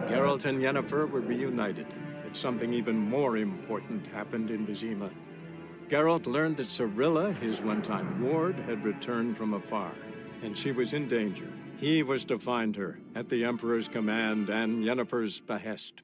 Geralt and Yennefer were reunited, but something even more important happened in Vizima. Geralt learned that Cirilla, his one-time ward, had returned from afar, and she was in danger. He was to find her, at the Emperor's command and Yennefer's behest.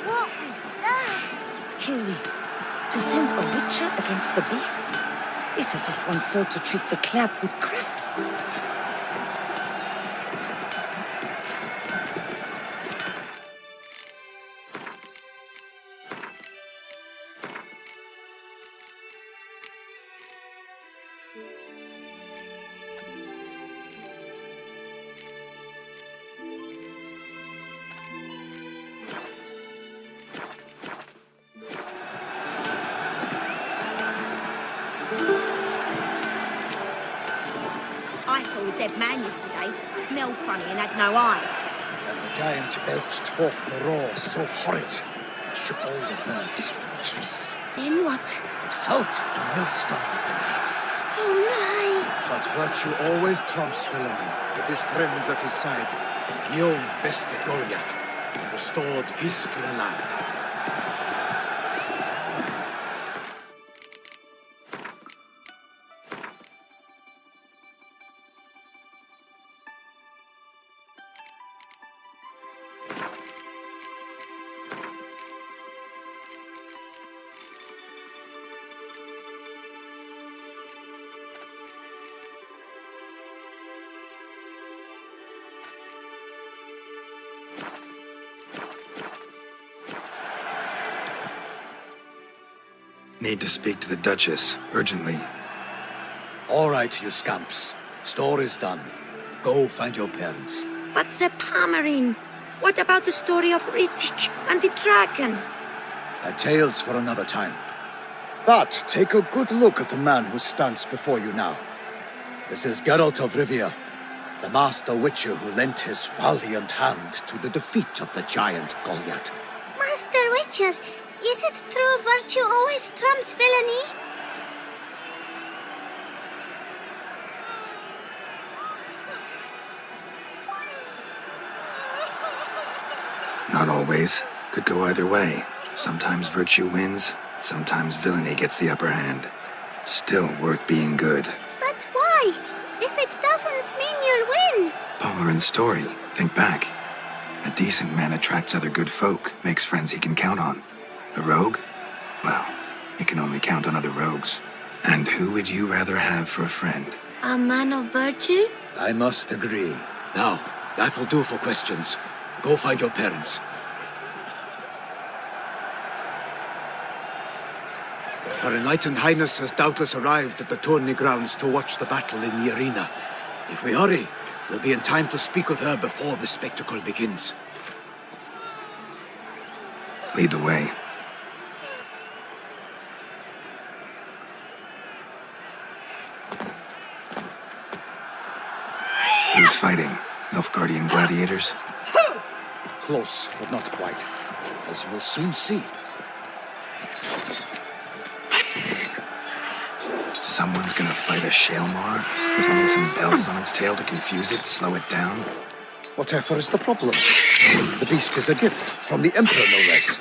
What was that? Truly, to send a witcher against the beast? It's as if one sought to treat the clap with crabs. I saw a dead man yesterday. Smelled funny and had no eyes. And the giant belched forth the roar so horrid it shook all the birds from the trees. Then what? It held the millstone at the knights. Oh my! But virtue always trumps villainy. With his friends at his side, Guillaume bested Goliath and restored peace to the land. Need to speak to the Duchess, urgently. All right, you scamps. Store is done. Go find your parents. But Sir Palmerin, what about the story of Riddick and the dragon? Tales for another time. But take a good look at the man who stands before you now. This is Geralt of Rivia, the master witcher who lent his valiant hand to the defeat of the giant Goliath. Master Witcher, is it true virtue always trumps villainy? Not always. Could go either way. Sometimes virtue wins, sometimes villainy gets the upper hand. Still worth being good. But why? If it doesn't mean you'll win. Palmerin's story. Think back. A decent man attracts other good folk, makes friends he can count on. A rogue? Well, you can only count on other rogues. And who would you rather have for a friend? A man of virtue? I must agree. Now, that will do for questions. Go find your parents. Her Enlightened Highness has doubtless arrived at the tourney grounds to watch the battle in the arena. If we hurry, we'll be in time to speak with her before the spectacle begins. Lead the way. Who's fighting? Nilfgaardian gladiators? Close, but not quite. As you will soon see. Someone's gonna fight a Shaelmar? With only some bells on its tail to confuse it, slow it down? Whatever is the problem? The beast is a gift from the Emperor, no less.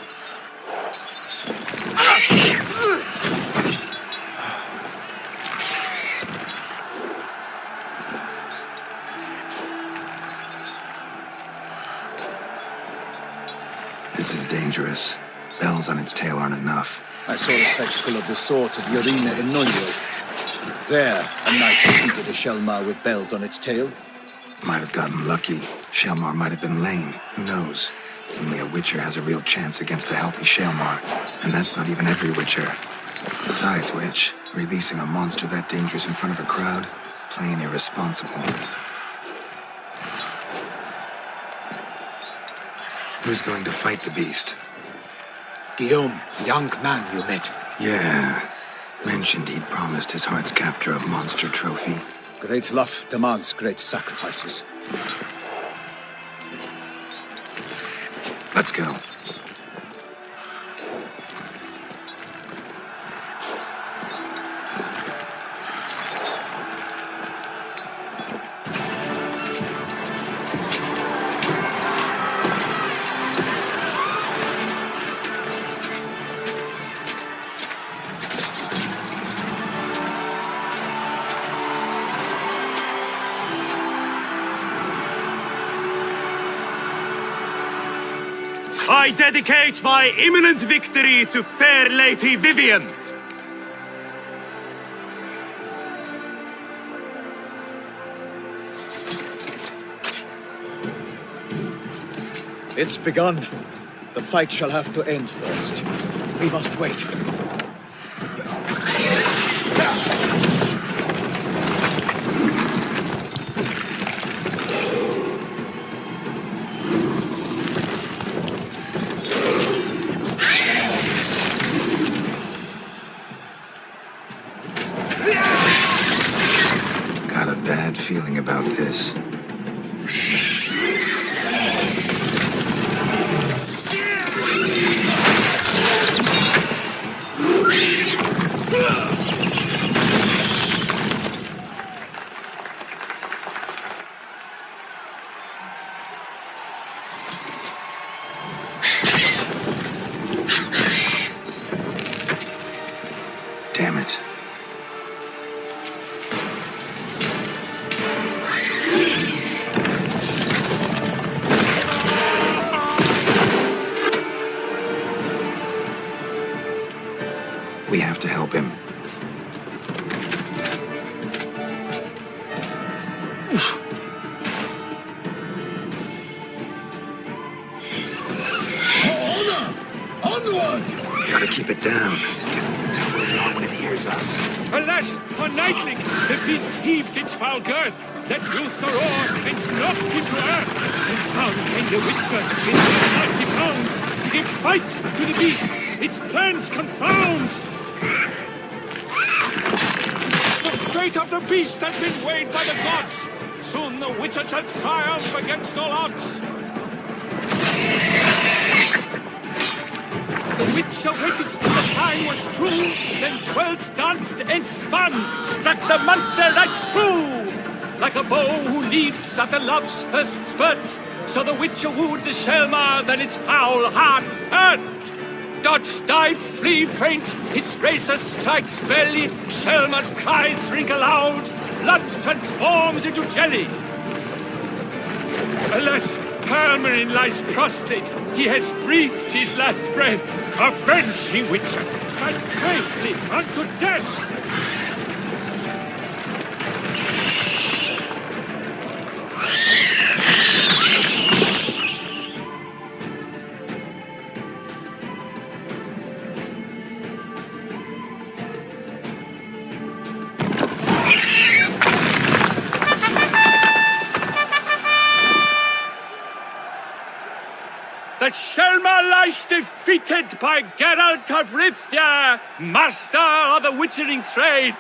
This is dangerous. Bells on its tail aren't enough. I saw a spectacle of the sort at the arena in Nonio. There, a knight defeated a Shaelmar with bells on its tail. Might have gotten lucky. Shaelmar might have been lame. Who knows? Only a witcher has a real chance against a healthy Shaelmar. And that's not even every witcher. Besides which, releasing a monster that dangerous in front of a crowd? Plain irresponsible. Who's going to fight the beast? Guillaume, the young man you met. Yeah. Mentioned he'd promised his heart's captor a monster trophy. Great love demands great sacrifices. Let's go. I dedicate my imminent victory to fair Lady Vivian. It's begun. The fight shall have to end first. We must wait. Got a bad feeling about this. Damn it. We have to help him. Onward! Gotta keep it down. Can only tell where we are when it hears us. Alas, for Nightling, the beast heaved its foul girth, let loose a roar, and knocked him to earth. And down came the Witcher, in his mighty pound, to give fight to the beast, its plans confound. The fate of the beast has been weighed by the gods. Soon the Witcher shall triumph against all odds. The Witcher waited till the time was true, then twirled, danced, and spun, struck the monster right through. Like a bow who leaps after love's first spurt, so the Witcher wooed the Shelmar, then its foul heart hurt. Dodge, dive, flee, faint, its racer strikes belly, Shelmar's cries ring aloud, blood transforms into jelly. Alas, Palmerin lies prostrate, he has breathed his last breath. Avenge, ye Witcher, fight bravely unto death! The Shelmar lies defeated by Geralt of Rivia, master of the witchering trade.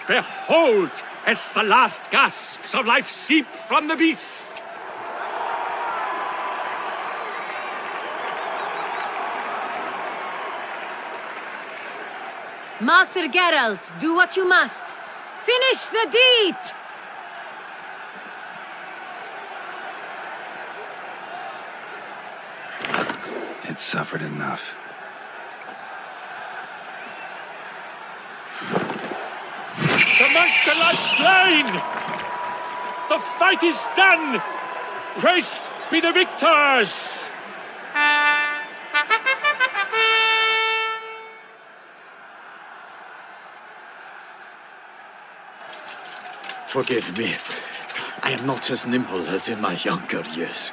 Behold, as the last gasps of life seep from the beast. Master Geralt, do what you must. Finish the deed! It's suffered enough. The monster lies slain! The fight is done! Praised be the victors! Forgive me. I am not as nimble as in my younger years.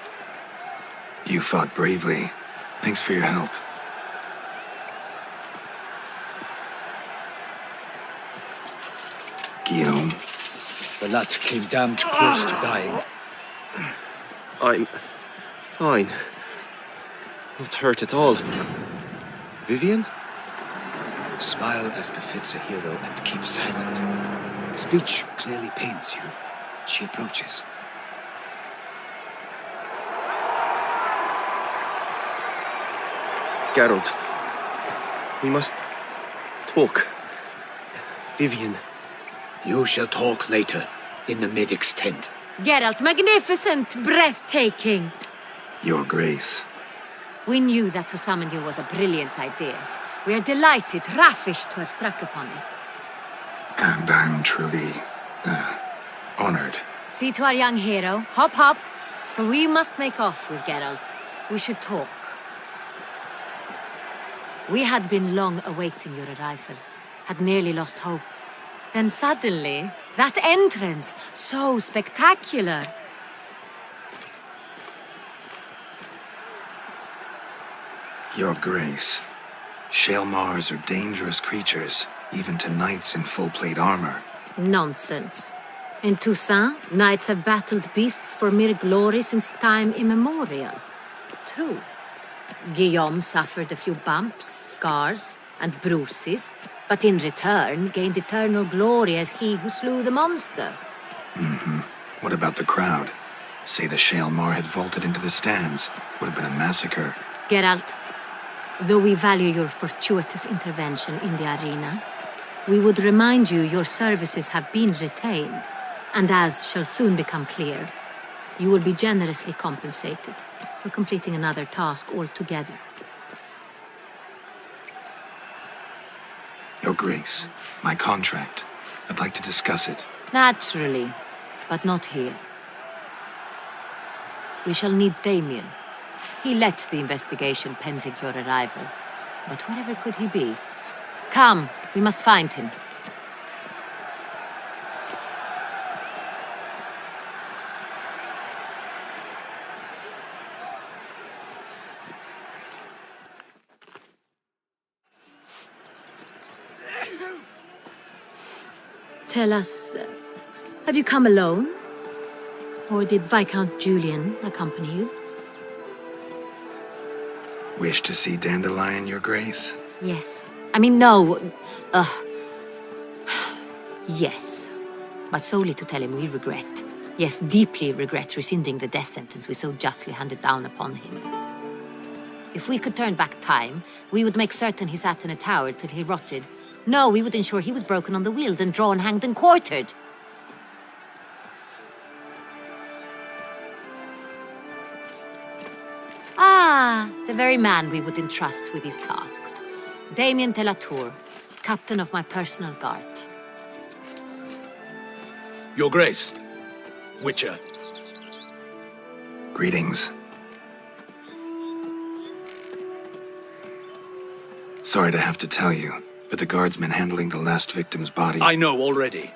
You fought bravely. Thanks for your help. Guillaume. The lad came damned close to dying. I'm fine. Not hurt at all. Vivian? Smile as befits a hero and keep silent. Speech clearly pains you. She approaches. Geralt, we must talk. Vivian. You shall talk later, in the medic's tent. Geralt, magnificent, breathtaking. Your Grace. We knew that to summon you was a brilliant idea. We are delighted, ravished to have struck upon it. And I'm truly, honored. See to our young hero. Hop, hop. For we must make off with Geralt. We should talk. We had been long awaiting your arrival. Had nearly lost hope. Then suddenly, that entrance, so spectacular. Your Grace. Shaelmars are dangerous creatures, even to knights in full-plate armor. Nonsense. In Toussaint, knights have battled beasts for mere glory since time immemorial. True. Guillaume suffered a few bumps, scars, and bruises, but in return gained eternal glory as he who slew the monster. What about the crowd? Say the Shaelmar had vaulted into the stands. Would have been a massacre. Geralt, though we value your fortuitous intervention in the arena, we would remind you your services have been retained, and as shall soon become clear, you will be generously compensated for completing another task altogether. Your Grace, my contract. I'd like to discuss it. Naturally, but not here. We shall need Damien. He led the investigation pending your arrival. But wherever could he be? Come, we must find him. Tell us, have you come alone? Or did Viscount Julian accompany you? Wish to see Dandelion, Your Grace? Yes. I mean, no. Yes. But solely to tell him we regret. Yes, deeply regret rescinding the death sentence we so justly handed down upon him. If we could turn back time, we would make certain he sat in a tower till he rotted. No, we would ensure he was broken on the wheel, then drawn, hanged, and quartered. Ah, the very man we would entrust with these tasks. Damien de la Tour, captain of my personal guard. Your Grace. Witcher. Greetings. Sorry to have to tell you, but the guardsman handling the last victim's body... I know already.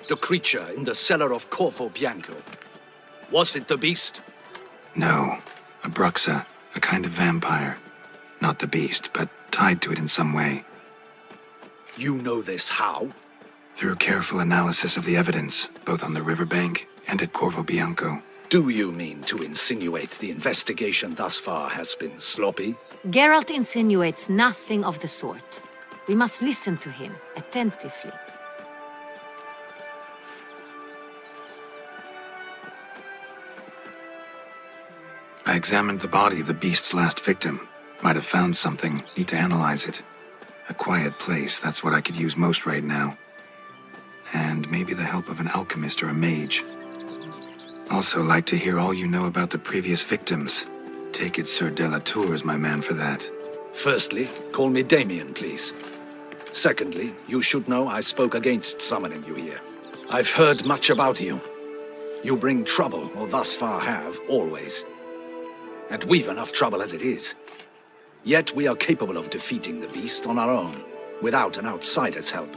The creature in the cellar of Corvo Bianco. Was it the beast? No. A Bruxa, a kind of vampire. Not the beast, but tied to it in some way. You know this how? Through careful analysis of the evidence, both on the riverbank and at Corvo Bianco. Do you mean to insinuate the investigation thus far has been sloppy? Geralt insinuates nothing of the sort. We must listen to him attentively. I examined the body of the beast's last victim. Might have found something. Need to analyze it. A quiet place, that's what I could use most right now. And maybe the help of an alchemist or a mage. Also like to hear all you know about the previous victims. Take it Sir de la Tour is my man for that. Firstly, call me Damien, please. Secondly, you should know I spoke against summoning you here. I've heard much about you. You bring trouble, or thus far have, always. And we've enough trouble as it is. Yet we are capable of defeating the beast on our own, without an outsider's help.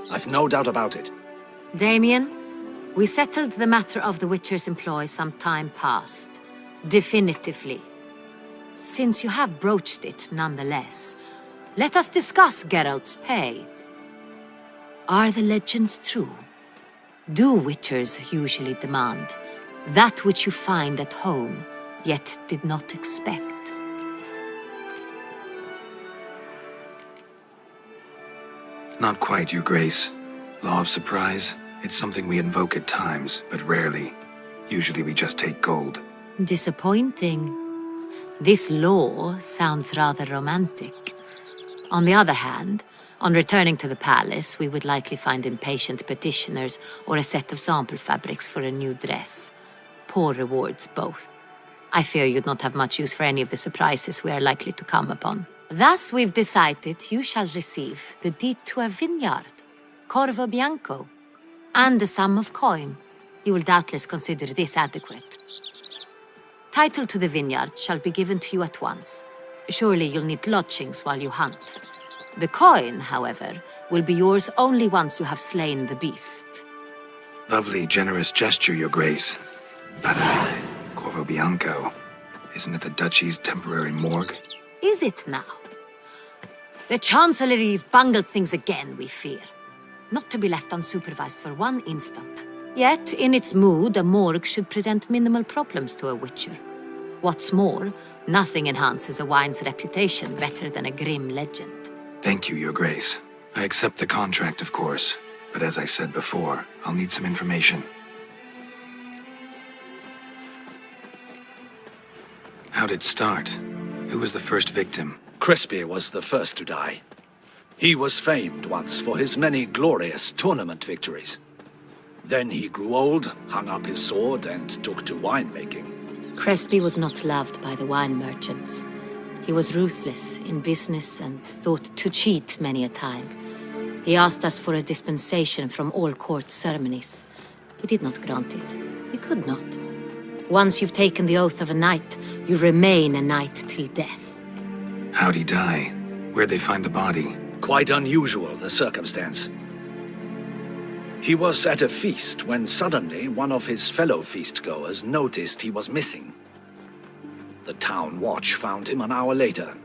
I've no doubt about it. Damien, we settled the matter of the Witcher's employ some time past. Definitively. Since you have broached it nonetheless, let us discuss Geralt's pay. Are the legends true? Do Witchers usually demand that which you find at home, yet did not expect? Not quite, Your Grace. Law of surprise, it's something we invoke at times, but rarely. Usually we just take gold. Disappointing. This law sounds rather romantic. On the other hand, on returning to the palace, we would likely find impatient petitioners or a set of sample fabrics for a new dress. Poor rewards, both. I fear you'd not have much use for any of the surprises we are likely to come upon. Thus, we've decided you shall receive the deed to a vineyard, Corvo Bianco, and a sum of coin. You will doubtless consider this adequate. Title to the vineyard shall be given to you at once. Surely you'll need lodgings while you hunt. The coin, however, will be yours only once you have slain the beast. Lovely, generous gesture, Your Grace. But Corvo Bianco, isn't it the Duchy's temporary morgue? Is it now? The Chancellery's bungled things again, we fear. Not to be left unsupervised for one instant. Yet, in its mood, a morgue should present minimal problems to a witcher. What's more, nothing enhances a wine's reputation better than a grim legend. Thank you, Your Grace. I accept the contract, of course. But as I said before, I'll need some information. How'd it start? Who was the first victim? Crespi was the first to die. He was famed once for his many glorious tournament victories. Then he grew old, hung up his sword, and took to winemaking. Crespi was not loved by the wine merchants. He was ruthless in business and thought to cheat many a time. He asked us for a dispensation from all court ceremonies. We did not grant it. We could not. Once you've taken the oath of a knight, you remain a knight till death. How'd he die? Where'd they find the body? Quite unusual, the circumstance. He was at a feast when suddenly one of his fellow feastgoers noticed he was missing. The town watch found him an hour later.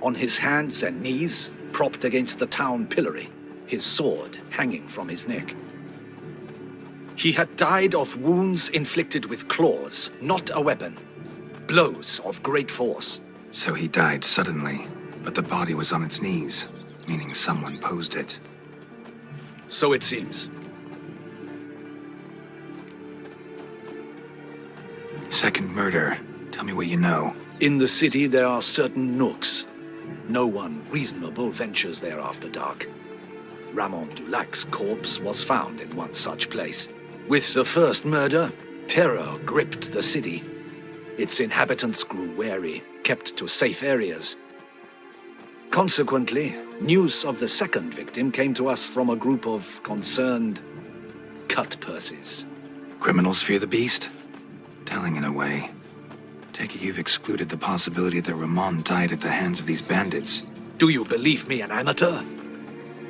On his hands and knees, propped against the town pillory, his sword hanging from his neck. He had died of wounds inflicted with claws, not a weapon. Blows of great force. So he died suddenly, but the body was on its knees, meaning someone posed it. So it seems. Second murder. Tell me what you know. In the city, there are certain nooks. No one reasonable ventures there after dark. Ramon Dulac's corpse was found in one such place. With the first murder, terror gripped the city. Its inhabitants grew wary, kept to safe areas. Consequently, news of the second victim came to us from a group of concerned cut-purses. Criminals fear the beast? Telling in a way. Take it you've excluded the possibility that Ramon died at the hands of these bandits. Do you believe me an amateur?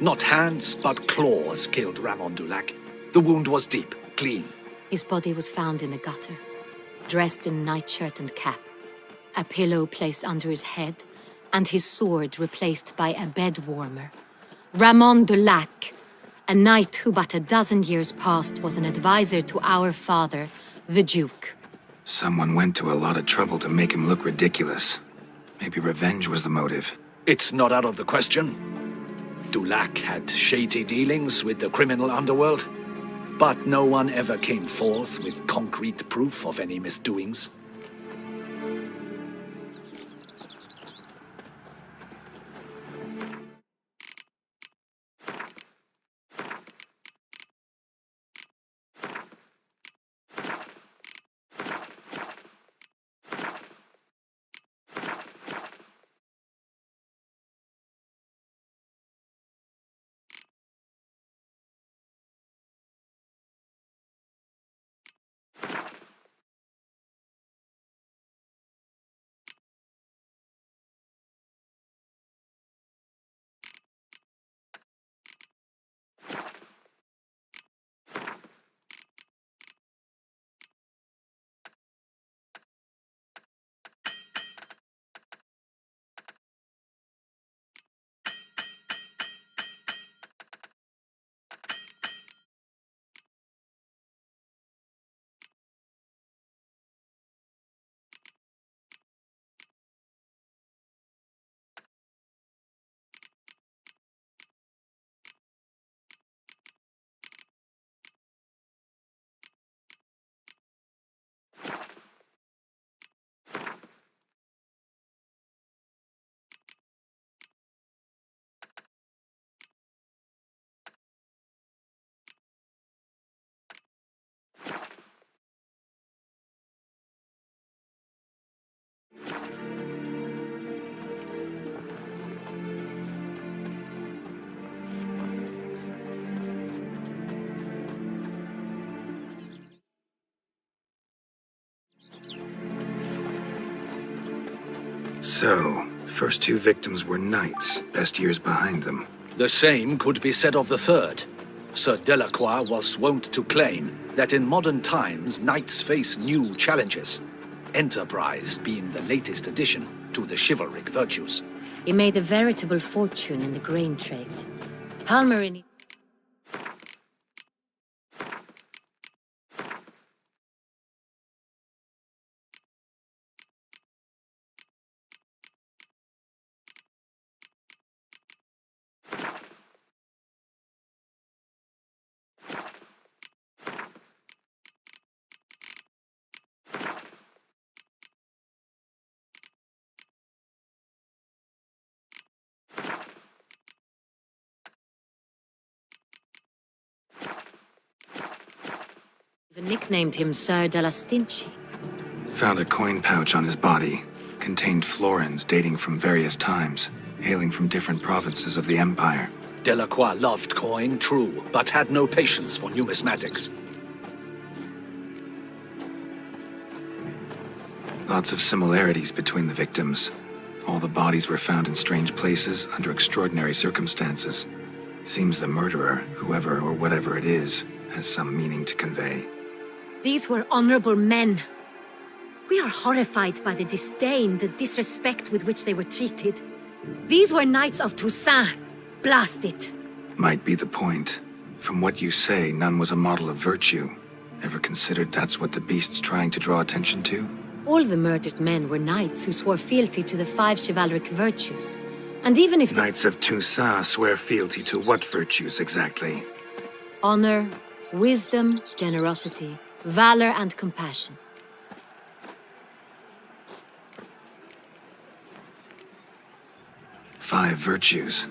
Not hands, but claws killed Ramon Dulac. The wound was deep, clean. His body was found in the gutter, dressed in nightshirt and cap, a pillow placed under his head, and his sword replaced by a bed warmer. Ramon Dulac, a knight who but a dozen years past was an advisor to our father, the Duke. Someone went to a lot of trouble to make him look ridiculous. Maybe revenge was the motive. It's not out of the question. Dulac had shady dealings with the criminal underworld, but no one ever came forth with concrete proof of any misdoings. So, first two victims were knights, best years behind them. The same could be said of the third. Sir Delacroix was wont to claim that in modern times knights face new challenges, enterprise being the latest addition to the chivalric virtues. He made a veritable fortune in the grain trade. Palmerin... nicknamed him Sir de la Stinchi. Found a coin pouch on his body. Contained florins dating from various times, hailing from different provinces of the Empire. Delacroix loved coin, true, but had no patience for numismatics. Lots of similarities between the victims. All the bodies were found in strange places under extraordinary circumstances. Seems the murderer, whoever or whatever it is, has some meaning to convey. These were honorable men. We are horrified by the disdain, the disrespect with which they were treated. These were knights of Toussaint. Blast it. Might be the point. From what you say, none was a model of virtue. Ever considered that's what the beast's trying to draw attention to? All the murdered men were knights who swore fealty to the 5 chivalric virtues. And even if Knights of Toussaint swear fealty to what virtues exactly? honor, wisdom, generosity, valor, and compassion. Five virtues.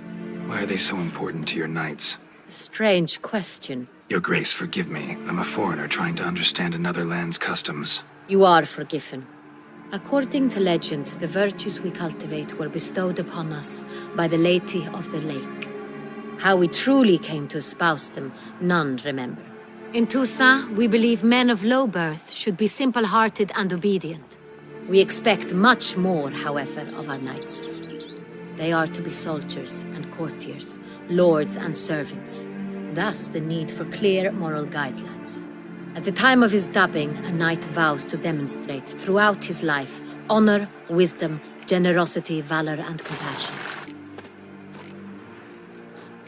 Why are they so important to your knights? Strange question. Your Grace, forgive me. I'm a foreigner trying to understand another land's customs. You are forgiven. According to legend, the virtues we cultivate were bestowed upon us by the Lady of the Lake. How we truly came to espouse them, none remember. In Toussaint, we believe men of low birth should be simple-hearted and obedient. We expect much more, however, of our knights. They are to be soldiers and courtiers, lords and servants. Thus, the need for clear moral guidelines. At the time of his dubbing, a knight vows to demonstrate throughout his life honor, wisdom, generosity, valor, and compassion.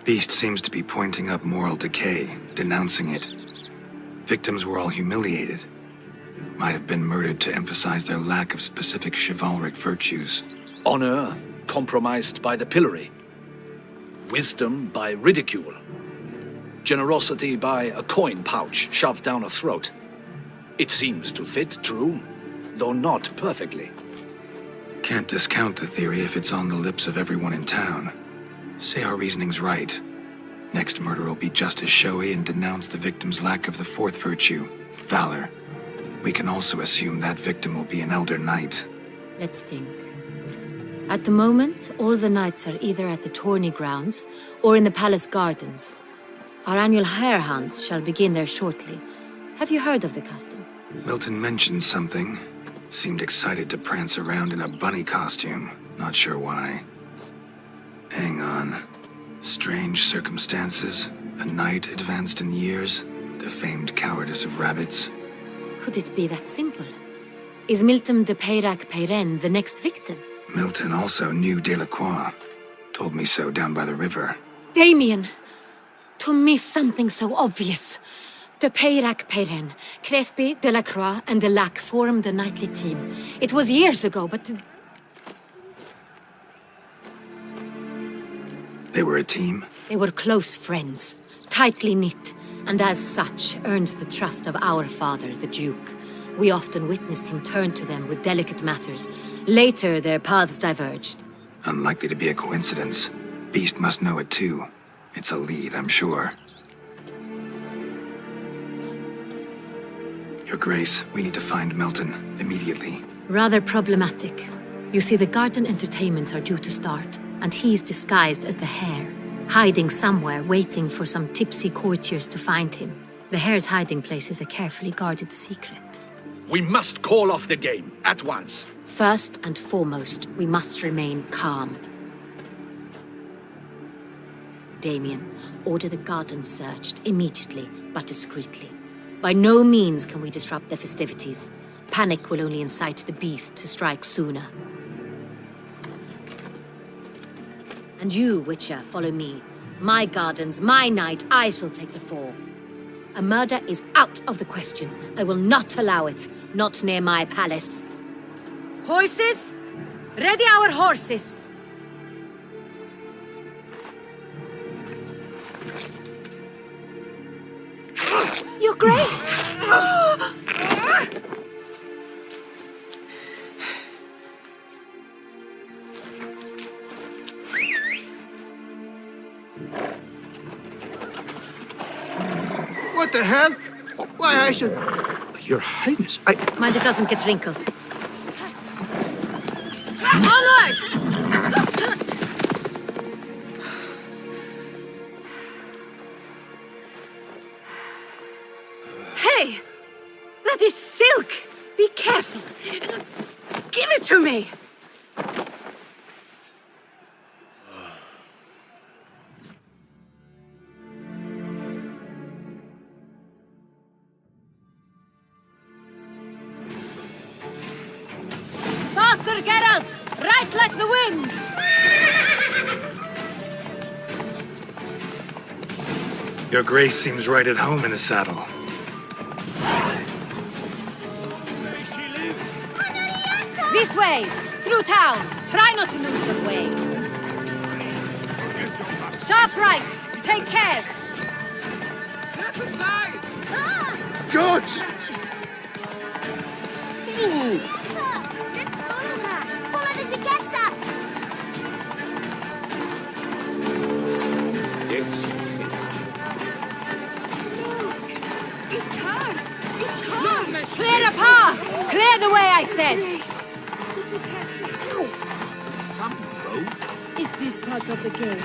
Beast seems to be pointing up moral decay, denouncing it. Victims were all humiliated. Might have been murdered to emphasize their lack of specific chivalric virtues. Honor compromised by the pillory. Wisdom by ridicule. Generosity by a coin pouch shoved down a throat. It seems to fit, true, though not perfectly. Can't discount the theory if it's on the lips of everyone in town. Say our reasoning's right. Next murder will be just as showy and denounce the victim's lack of the fourth virtue, valor. We can also assume that victim will be an elder knight. Let's think. At the moment, all the knights are either at the tourney grounds or in the palace gardens. Our annual hare hunt shall begin there shortly. Have you heard of the custom? Milton mentioned something. Seemed excited to prance around in a bunny costume. Not sure why. Hang on. Strange circumstances. A knight advanced in years. The famed cowardice of rabbits. Could it be that simple? Is Milton de Peyrac-Peyren the next victim? Milton also knew Delacroix. Told me so down by the river. Damien! To miss something so obvious. De Peyrac-Peyren, Crespi, Delacroix, and Delac formed a knightly team. It was years ago, but... They were a team? They were close friends, tightly knit, and as such earned the trust of our father, the Duke. We often witnessed him turn to them with delicate matters. Later, their paths diverged. Unlikely to be a coincidence. Beast must know it too. It's a lead, I'm sure. Your Grace, we need to find Milton, immediately. Rather problematic. You see, the garden entertainments are due to start, and he's disguised as the hare, hiding somewhere, waiting for some tipsy courtiers to find him. The hare's hiding place is a carefully guarded secret. We must call off the game, at once. First and foremost, we must remain calm. Damien, order the gardens searched immediately, but discreetly. By no means can we disrupt their festivities. Panic will only incite the beast to strike sooner. And you, Witcher, follow me. My gardens, my night, I shall take the fall. A murder is out of the question. I will not allow it. Not near my palace. Horses? Ready our horses! Your Grace! What the hell? Why, I should... Your Highness, Mind it doesn't get wrinkled. Onward! Hey! That is silk! Be careful! Give it to me! Faster, Geralt! Right like the wind! Your Grace seems right at home in the saddle. This way! Through town! Try not to lose your way! Sharp right! Take care! Step aside! God! Let's follow her. Follow the Jagessa. Yes. It's her! It's her! Clear a path! Clear the way, I said! Some road? Is this part of the game?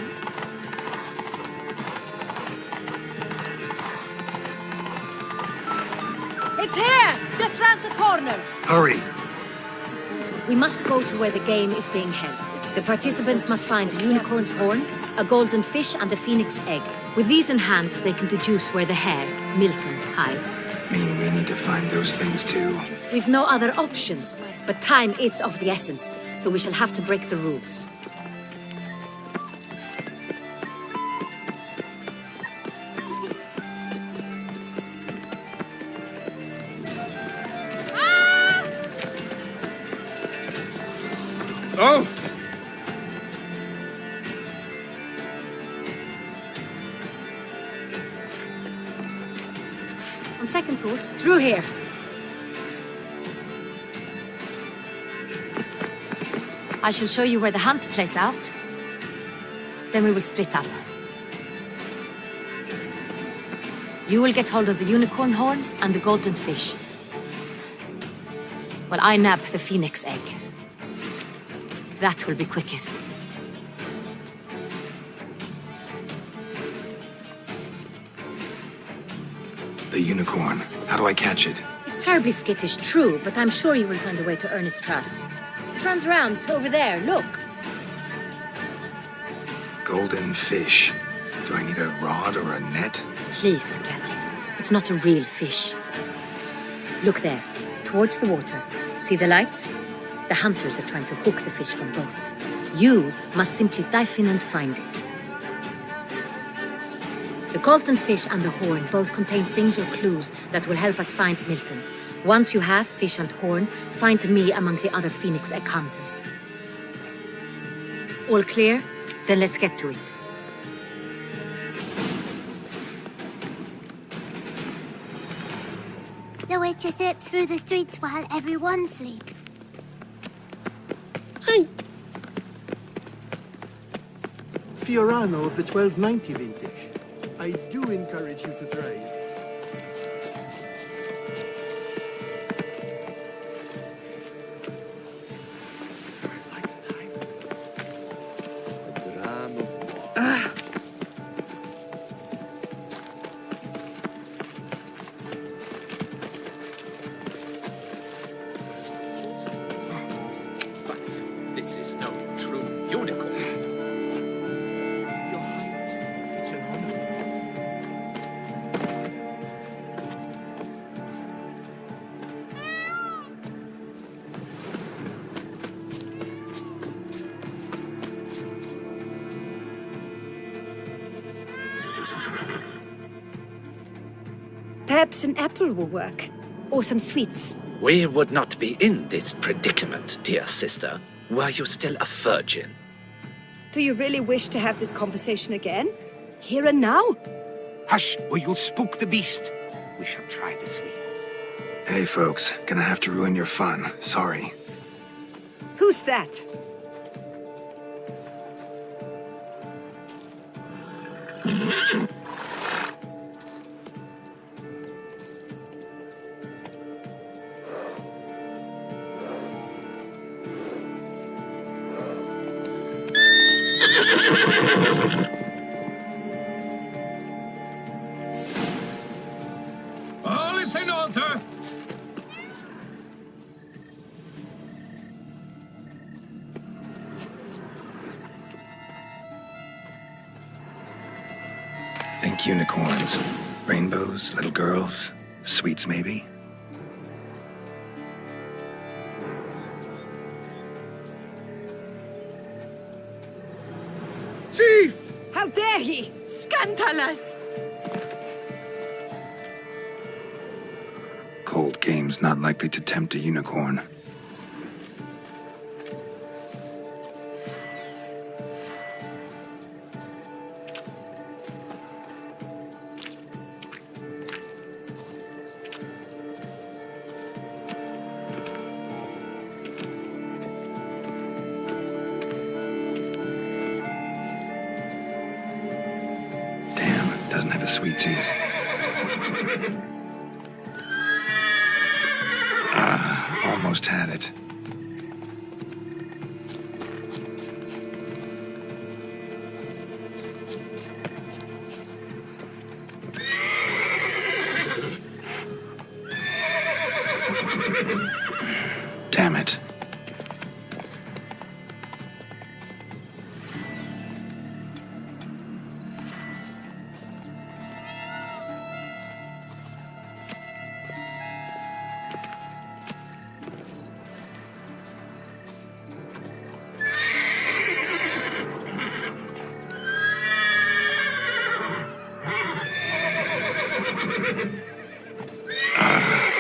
It's here! Just round the corner! Hurry! We must go to where the game is being held. The participants must find a unicorn's horn, a golden fish, and a phoenix egg. With these in hand, they can deduce where the hare, Milton, hides. Mean we need to find those things too. We've no other option, but time is of the essence, so we shall have to break the rules. Oh! On second thought, through here. I shall show you where the hunt plays out. Then we will split up. You will get hold of the unicorn horn and the golden fish, while I nab the phoenix egg. That will be quickest. The unicorn. How do I catch it? It's terribly skittish, true, but I'm sure you will find a way to earn its trust. It runs around over there, look. Golden fish. Do I need a rod or a net? Please, Geralt. It's not a real fish. Look there, towards the water. See the lights? The hunters are trying to hook the fish from boats. You must simply dive in and find it. The golden fish and the horn both contain things or clues that will help us find Milton. Once you have fish and horn, find me among the other phoenix egg hunters. All clear? Then let's get to it. The Witcher slips through the streets while everyone sleeps. Fiorano of the 1290 vintage. I do encourage you to try it. This is no true unicorn. Your Highness, it's an honor. Perhaps an apple will work. Or some sweets. We would not be in this predicament, dear sister, were you still a virgin. Do you really wish to have this conversation again? Here and now? Hush, or you'll spook the beast. We shall try the sweets. Hey, folks. Gonna have to ruin your fun. Sorry. Who's that? All is in order. Think unicorns. Rainbows, little girls, sweets maybe? Thief! How dare he? Scandalous! Cold game's not likely to tempt a unicorn. Damn, doesn't have a sweet tooth. Almost had it. Damn it.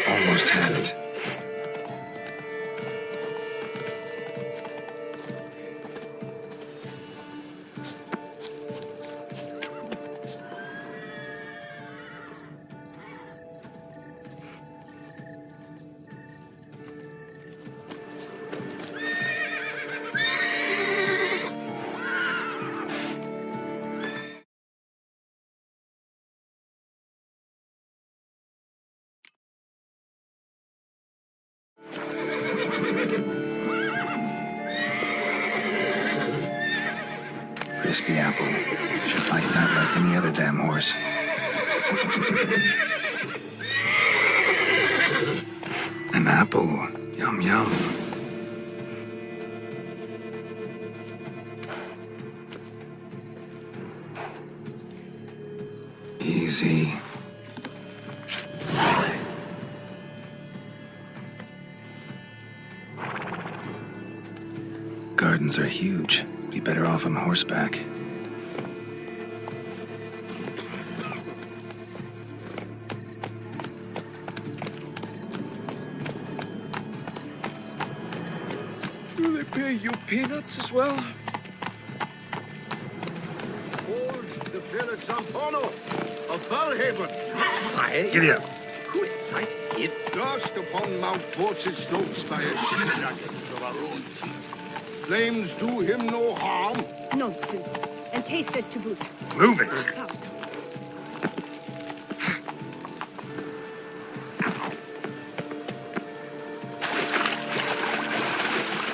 Almost had it. Crispy apple. Should like that like any other damn horse. An apple. Yum yum. Easy. Gardens are huge. Be better off on horseback. Do they pay you peanuts as well? Hold the fair at Sampono of Balhaven. Fire? Giddy up. Who invited him? Cast upon Mount Port's slopes by a she-dragon of our own teeth. Flames do him no harm. Nonsense. And tasteless to boot. Move it. Come.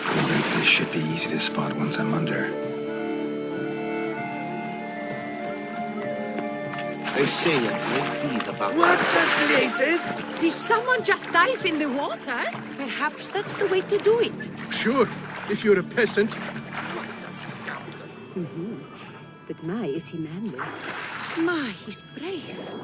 Golden fish should be easy to spot once I'm under. They say a great deal about... What the blazes? Did someone just dive in the water? Perhaps that's the way to do it. Sure. if you're a peasant. What a scoundrel. But my, is he manly? My, he's brave.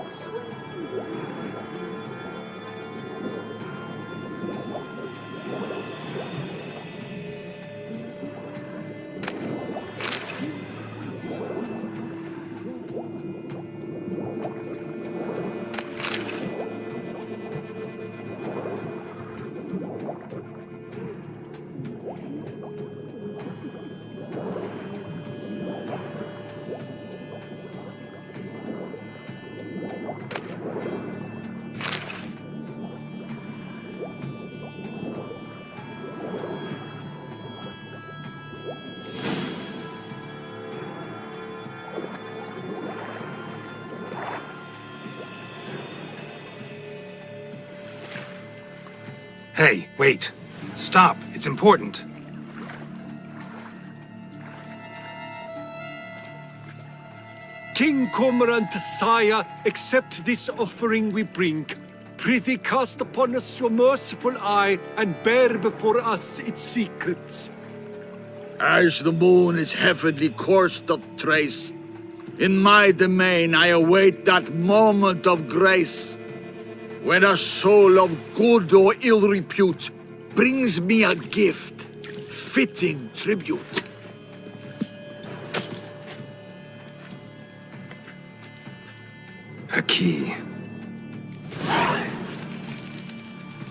Hey, wait. Stop. It's important. King Cormorant, sire, accept this offering we bring. Prithee cast upon us your merciful eye, and bear before us its secrets. As the moon is heavenly coursed of trace, in my domain I await that moment of grace, when a soul of good or ill repute brings me a gift, fitting tribute. A key.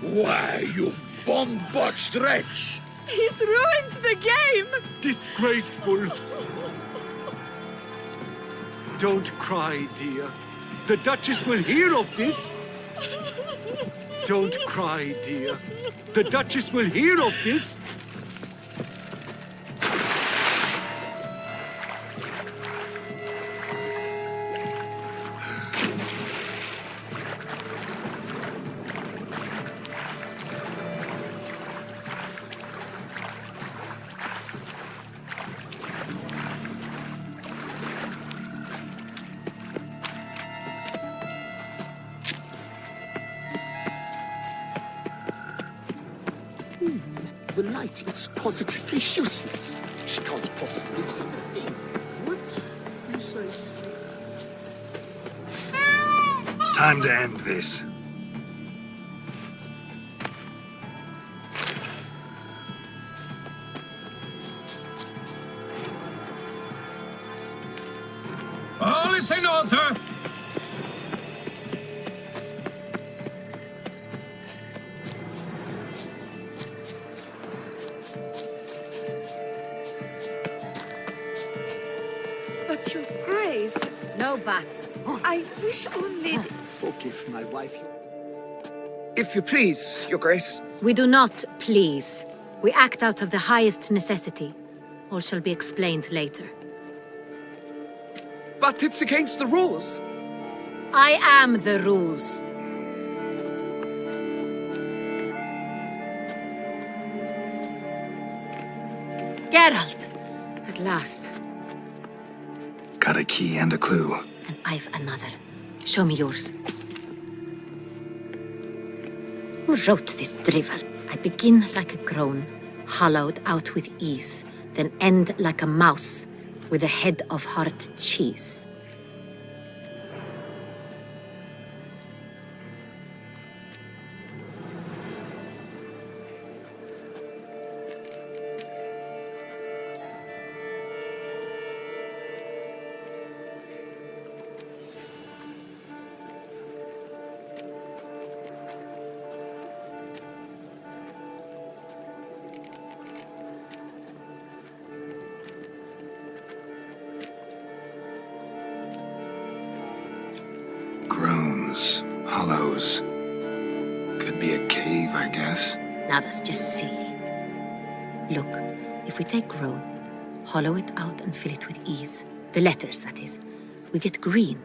Why, you bomb-botched wretch! He's ruined the game! Disgraceful. Don't cry, dear. The Duchess will hear of this. Don't cry, dear. The Duchess will hear of this. The light is positively useless. She can't possibly see the thing. What? He says... Time to end this. All is in order. But your grace, No buts. I wish only... Forgive my wife. If you please, Your Grace. We do not please. We act out of the highest necessity. All shall be explained later. But it's against the rules. I am the rules. Geralt! At last. Got a key and a clue. And I've another. Show me yours. Who wrote this drivel? I begin like a groan, hollowed out with ease, then end like a mouse with a head of hard cheese. Groans, hollows. Could be a cave, I guess. Now that's just silly. Look, if we take groan, hollow it out and fill it with ease, the letters, that is, we get green.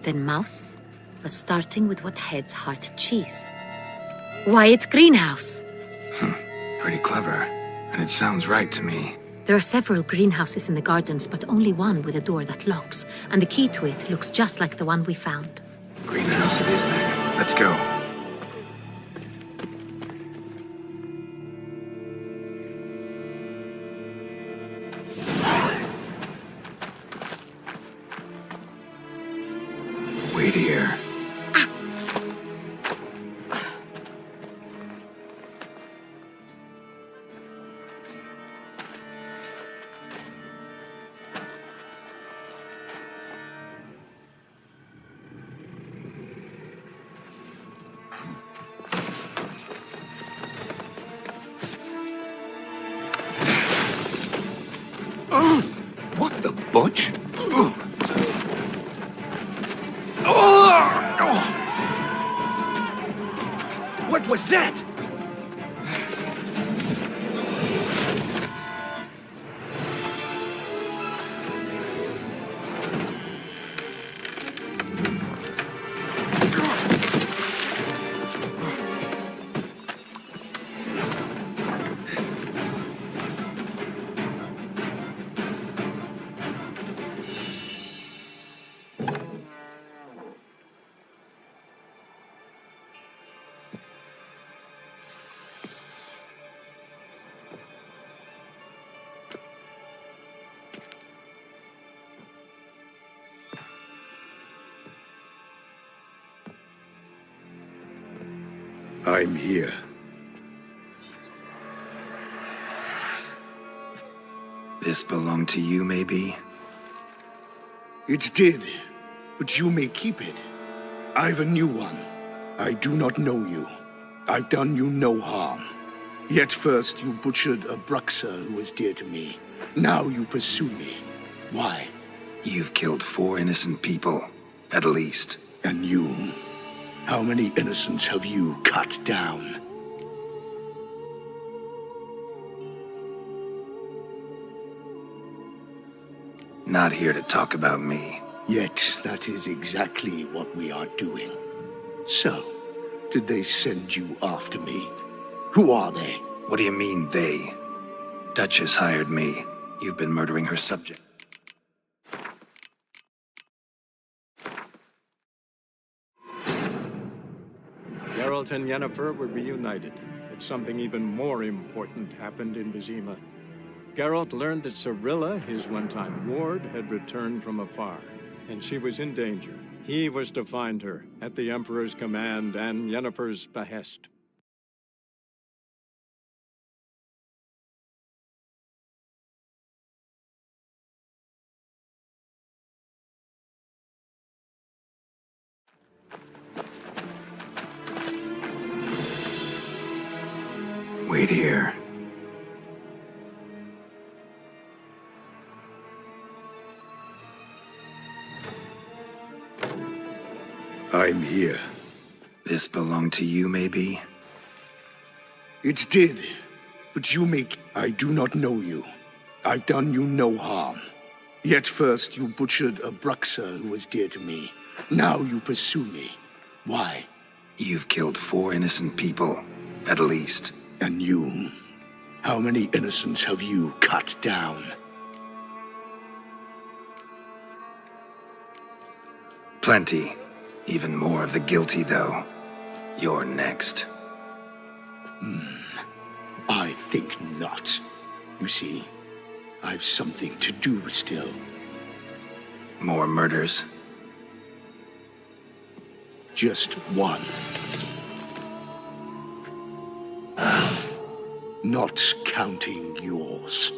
Then mouse, but starting with what heads heart cheese. Why, it's greenhouse! Pretty clever. And it sounds right to me. There are several greenhouses in the gardens, but only one with a door that locks, and the key to it looks just like the one we found. Greenhouse it is then. Let's go. I'm here. This belonged to you, maybe? It did, but you may keep it. I've a new one. I do not know you. I've done you no harm. Yet first you butchered a Bruxer who was dear to me. Now you pursue me. Why? You've killed 4 innocent people, at least. And you? How many innocents have you cut down? Not here to talk about me. Yet that is exactly what we are doing. So, did they send you after me? Who are they? What do you mean, they? Duchess hired me. You've been murdering her subject. Geralt and Yennefer were reunited, but something even more important happened in Vizima. Geralt learned that Cirilla, his one-time ward, had returned from afar, and she was in danger. He was to find her, at the Emperor's command and Yennefer's behest. Wait here. I'm here. This belonged to you, maybe? It did, but you may... I do not know you. I've done you no harm. Yet first you butchered a Bruxer who was dear to me. Now you pursue me. Why? You've killed 4 innocent people, at least. And you? How many innocents have you cut down? Plenty. Even more of the guilty, though. You're next. I think not. You see, I've something to do still. More murders? Just one. Not counting yours.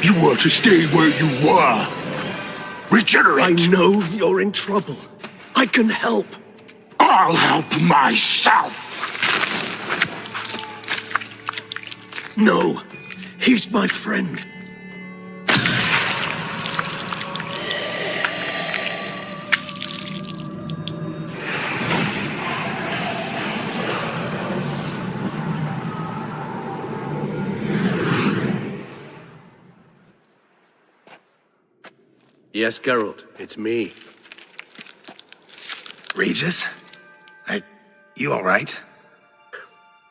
You were to stay where you were. Regenerate! I know you're in trouble. I can help. I'll help myself. No, he's my friend. Yes, Geralt, it's me. Regis? You all right?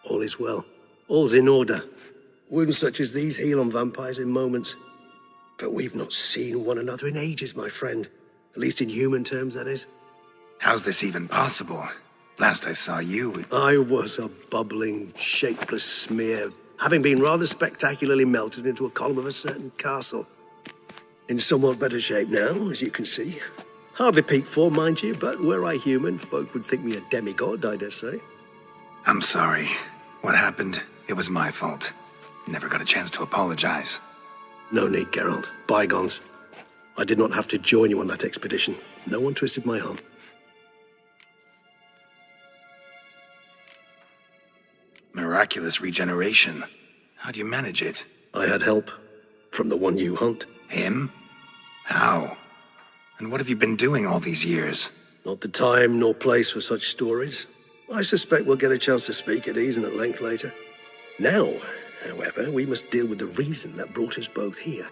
All is well. All's in order. Wounds such as these heal on vampires in moments. But we've not seen one another in ages, my friend. At least in human terms, that is. How's this even possible? Last I saw you... I was a bubbling, shapeless smear, having been rather spectacularly melted into a column of a certain castle. In somewhat better shape now, as you can see. Hardly peak form, mind you, but were I human, folk would think me a demigod, I dare say. I'm sorry. What happened, it was my fault. Never got a chance to apologize. No need, Geralt. Bygones. I did not have to join you on that expedition. No one twisted my arm. Miraculous regeneration. How do you manage it? I had help. From the one you hunt. Him? How? And what have you been doing all these years? Not the time nor place for such stories. I suspect we'll get a chance to speak at ease and at length later. Now, however, we must deal with the reason that brought us both here.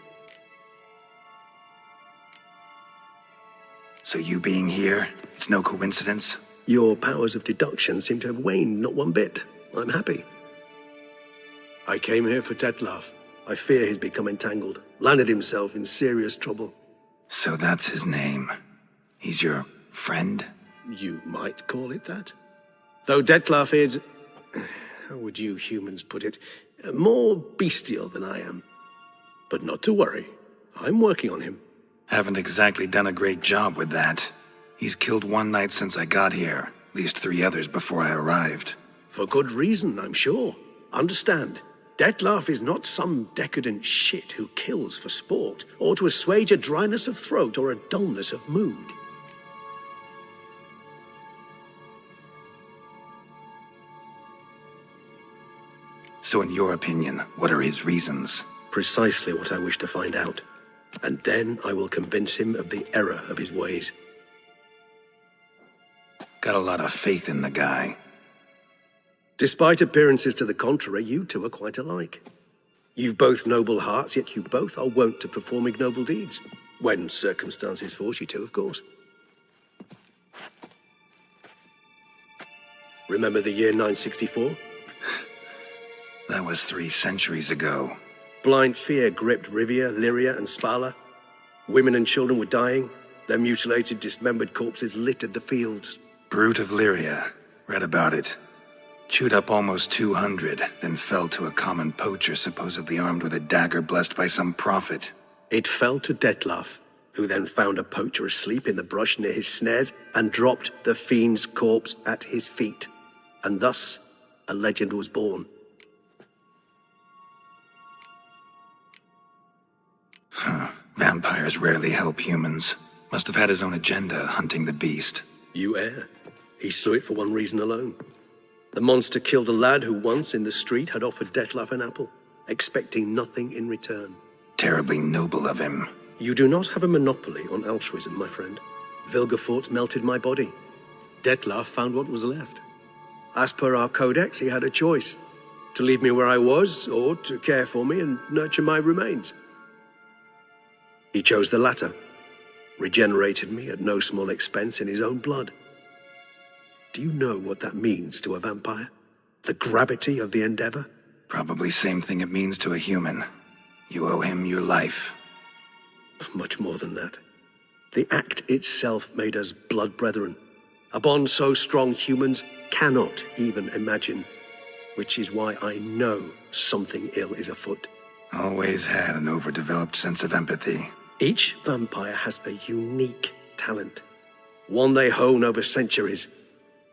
So you being here, it's no coincidence? Your powers of deduction seem to have waned not one bit. I'm happy. I came here for Detlaf. I fear he's become entangled, landed himself in serious trouble. So that's his name. He's your friend? You might call it that. Though Detlaf is, how would you humans put it, more bestial than I am. But not to worry. I'm working on him. Haven't exactly done a great job with that. He's killed one knight since I got here, at least 3 others before I arrived. For good reason, I'm sure. Understand, Detlaf is not some decadent shit who kills for sport, or to assuage a dryness of throat or a dullness of mood. So in your opinion, what are his reasons? Precisely what I wish to find out. And then I will convince him of the error of his ways. Got a lot of faith in the guy. Despite appearances to the contrary, you two are quite alike. You've both noble hearts, yet you both are wont to perform ignoble deeds. When circumstances force you to, of course. Remember the year 964? That was 3 centuries ago. Blind fear gripped Rivia, Lyria, and Spala. Women and children were dying. Their mutilated, dismembered corpses littered the fields. Brute of Lyria. Read about it. Chewed up almost 200, then fell to a common poacher supposedly armed with a dagger blessed by some prophet. It fell to Detlaf, who then found a poacher asleep in the brush near his snares and dropped the fiend's corpse at his feet. And thus, a legend was born. Vampires rarely help humans. Must have had his own agenda, hunting the beast. You err. He slew it for one reason alone. The monster killed a lad who once, in the street, had offered Detlaf an apple, expecting nothing in return. Terribly noble of him. You do not have a monopoly on altruism, my friend. Vilgefortz melted my body. Detlaf found what was left. As per our codex, he had a choice. To leave me where I was, or to care for me and nurture my remains. He chose the latter. Regenerated me at no small expense in his own blood. Do you know what that means to a vampire? The gravity of the endeavor? Probably same thing it means to a human. You owe him your life. Much more than that. The act itself made us blood brethren. A bond so strong humans cannot even imagine. Which is why I know something ill is afoot. Always had an overdeveloped sense of empathy. Each vampire has a unique talent. One they hone over centuries.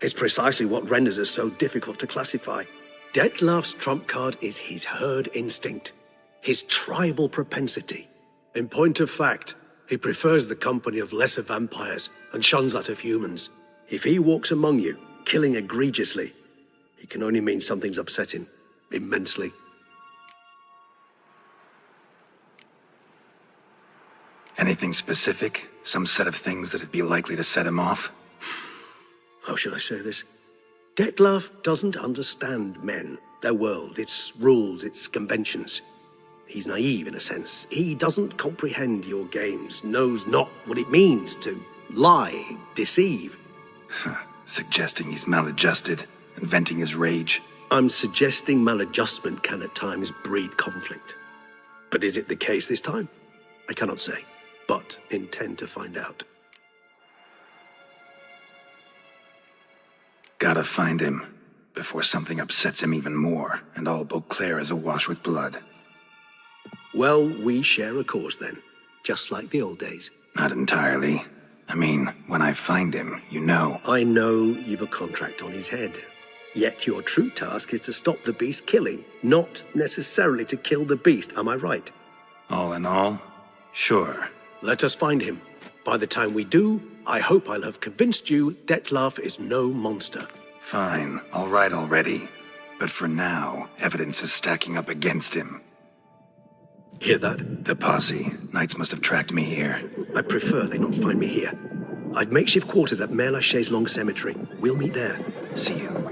It's precisely what renders us so difficult to classify. Detlaf's trump card is his herd instinct, his tribal propensity. In point of fact, he prefers the company of lesser vampires and shuns that of humans. If he walks among you, killing egregiously, it can only mean something's upset him, immensely. Anything specific? Some set of things that'd be likely to set him off? How should I say this? Detlaf doesn't understand men, their world, its rules, its conventions. He's naive in a sense. He doesn't comprehend your games, knows not what it means to lie, deceive. Suggesting he's maladjusted and venting his rage. I'm suggesting maladjustment can at times breed conflict. But is it the case this time? I cannot say, but intend to find out. Gotta find him before something upsets him even more and all Beauclair is awash with blood. Well, we share a cause then, just like the old days. Not entirely. I mean, when I find him, you know. I know you've a contract on his head. Yet your true task is to stop the beast killing, not necessarily to kill the beast, am I right? All in all, sure. Let us find him. By the time we do, I hope I'll have convinced you Detlef is no monster. Fine, all right already. But for now, evidence is stacking up against him. Hear that? The posse. Knights must have tracked me here. I prefer they not find me here. I've makeshift quarters at Mère Lachaise Long Cemetery. We'll meet there. See you.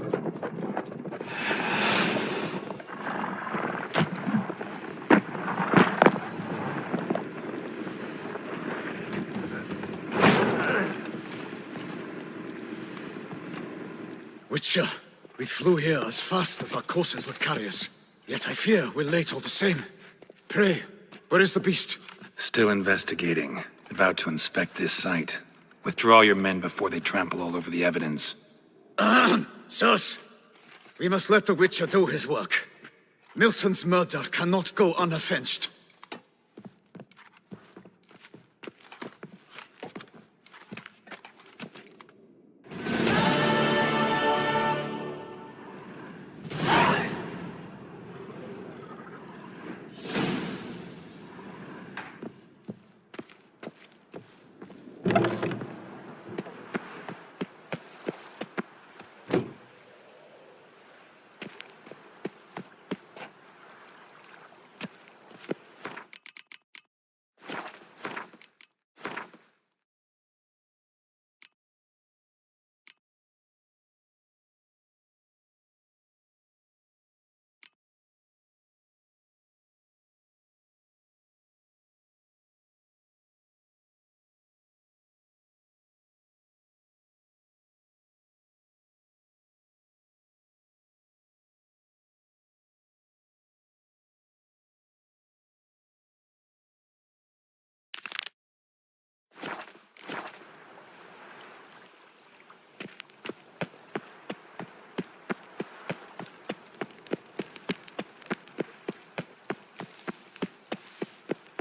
Witcher, we flew here as fast as our courses would carry us. Yet I fear we're late all the same. Pray, where is the beast? Still investigating. About to inspect this site. Withdraw your men before they trample all over the evidence. Sirs, we must let the Witcher do his work. Milton's murder cannot go unavenged.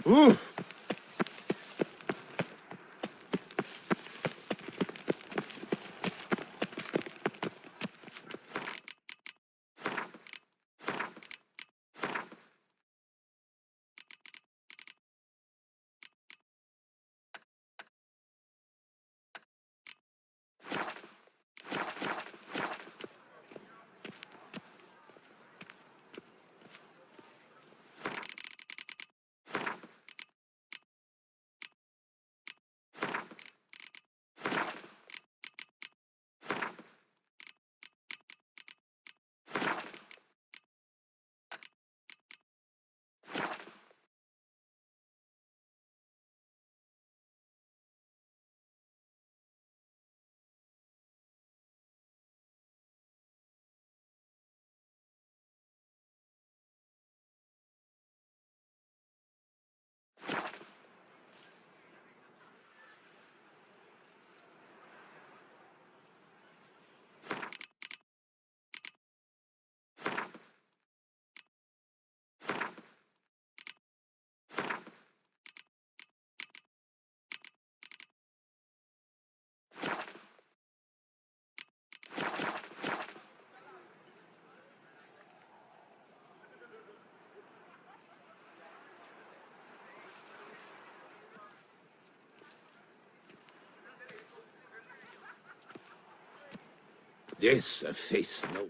Ooh. This a face no